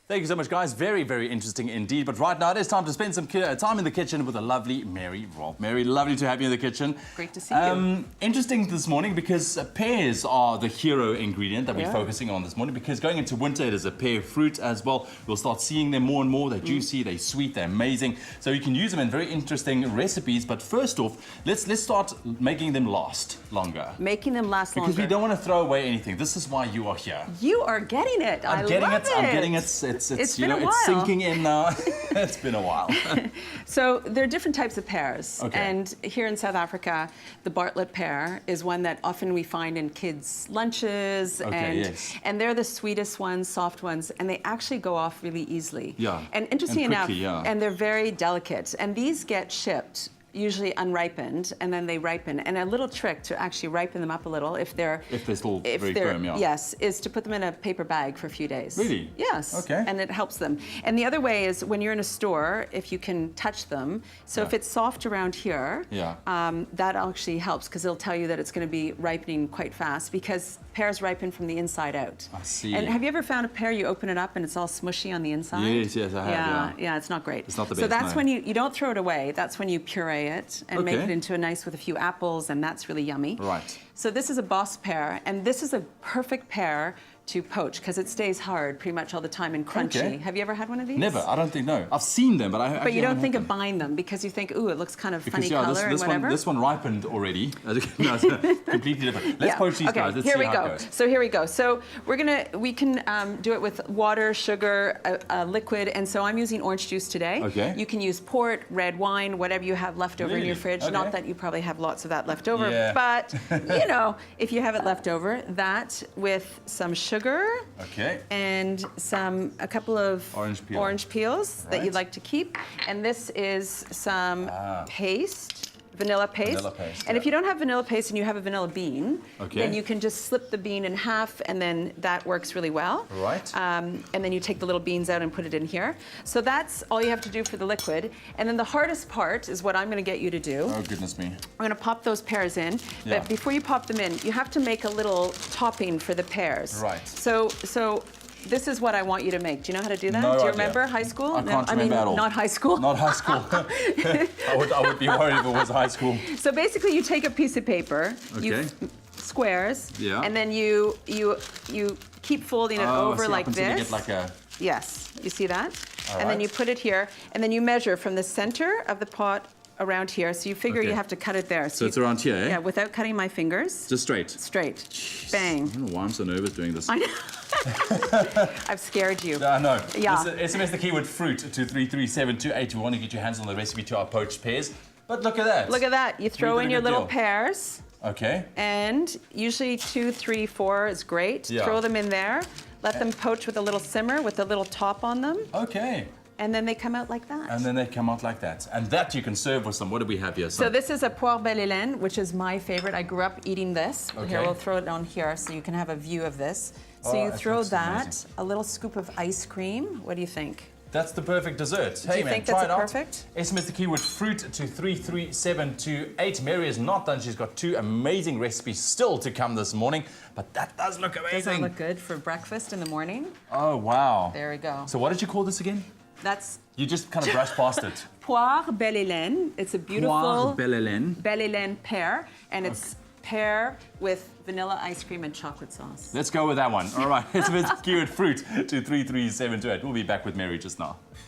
Thank you so much, guys. Very, very interesting indeed. But right now, it is time to spend some time in the kitchen with the lovely Mary Rolfe. Mary, lovely to have you in the kitchen. Great to see you. Interesting this morning because pears are the hero ingredient that we're focusing on this morning, because going into winter, it is a pear fruit as well. We'll start seeing them more and more. They're juicy, they're sweet, they're amazing. So you can use them in very interesting recipes. But first off, let's start making them last longer. Making them last longer. Because we don't want to throw away anything. This is why you are here. You are getting it. I'm getting it. It's you know, it's sinking in now. It's been a while. So there are different types of pears. Okay. And here in South Africa, the Bartlett pear is one that often we find in kids' lunches. And they're the sweetest ones, soft ones, and they actually go off really easily. Yeah. And interesting enough, quickly, and they're very delicate. And these get shipped usually unripened, and then they ripen. And a little trick to actually ripen them up a little, if they're still very firm, yes, is to put them in a paper bag for a few days. Really? Yes. Okay. And it helps them. And the other way is when you're in a store, if you can touch them. So if it's soft around here, that actually helps, because it'll tell you that it's going to be ripening quite fast, because pears ripen from the inside out. I see. And have you ever found a pear, you open it up and it's all smushy on the inside? Yes, I have. Yeah, it's not great. It's not the best. So that's when you don't throw it away. That's when you puree it and make it into a nice with a few apples, and that's really yummy. Right. So this is a boss pear, and this is a perfect pear to poach, because it stays hard pretty much all the time and crunchy. Okay. Have you ever had one of these? Never. I don't think, no. I've seen them, but But you don't think of buying them because you think, ooh, it looks kind of funny color and whatever. This one ripened already. No, it's completely different. Let's poach these guys. Let's see how it goes. So here we go. So we can do it with water, sugar, liquid, and so I'm using orange juice today. Okay. You can use port, red wine, whatever you have left over in your fridge. Okay. Not that you probably have lots of that left over, but you know, if you have it left over, that with some sugar. Okay. And a couple of orange peels that you'd like to keep. And this is some paste, vanilla paste. And if you don't have vanilla paste and you have a vanilla bean, then you can just slip the bean in half, and then that works really well. Right. And then you take the little beans out and put it in here. So that's all you have to do for the liquid. And then the hardest part is what I'm going to get you to do. Oh, goodness me. I'm going to pop those pears in. But before you pop them in, you have to make a little topping for the pears. Right. So this is what I want you to make. Do you know how to do that? No Do you idea. remember high school? I can't remember at all. Not high school? Not high school. I would be worried if it was high school. So basically you take a piece of paper, squares, and then you keep folding it over like this. You get like a... Yes, you see that? And then you put it here, and then you measure from the center of the pot around here. So you figure you have to cut it there. So it's around here, eh? Yeah, without cutting my fingers. Just straight? Straight. Jeez. Bang. I don't know why I'm so nervous doing this. I know. I've scared you. I know. Yeah. Listen, SMS the keyword fruit to 33728. We want to get your hands on the recipe to our poached pears. But look at that. Look at that. You throw in your little pears. Okay. And usually 2, 3, 4 is great. Yeah. Throw them in there. Let them poach with a little simmer with a little top on them. Okay. And then they come out like that. And then they come out like that. And that you can serve with some, what do we have here? So this is a poire belle Hélène, which is my favorite. I grew up eating this. Okay. Here, we'll throw it on here so you can have a view of this. So you throw that, amazing. A little scoop of ice cream. What do you think? That's the perfect dessert. Do you think that's perfect? SMS the keyword fruit to 33728. Mary is not done. She's got 2 amazing recipes still to come this morning. But that does look amazing. Does that look good for breakfast in the morning? Oh, wow. There we go. So what did you call this again? You just kind of brushed past it. Poire belle Hélène. It's a beautiful Poire belle Hélène. Belle Hélène pear, and it's pear with vanilla ice cream and chocolate sauce. Let's go with that one. All right, it's keyword fruit to 33728. We'll be back with Mary just now.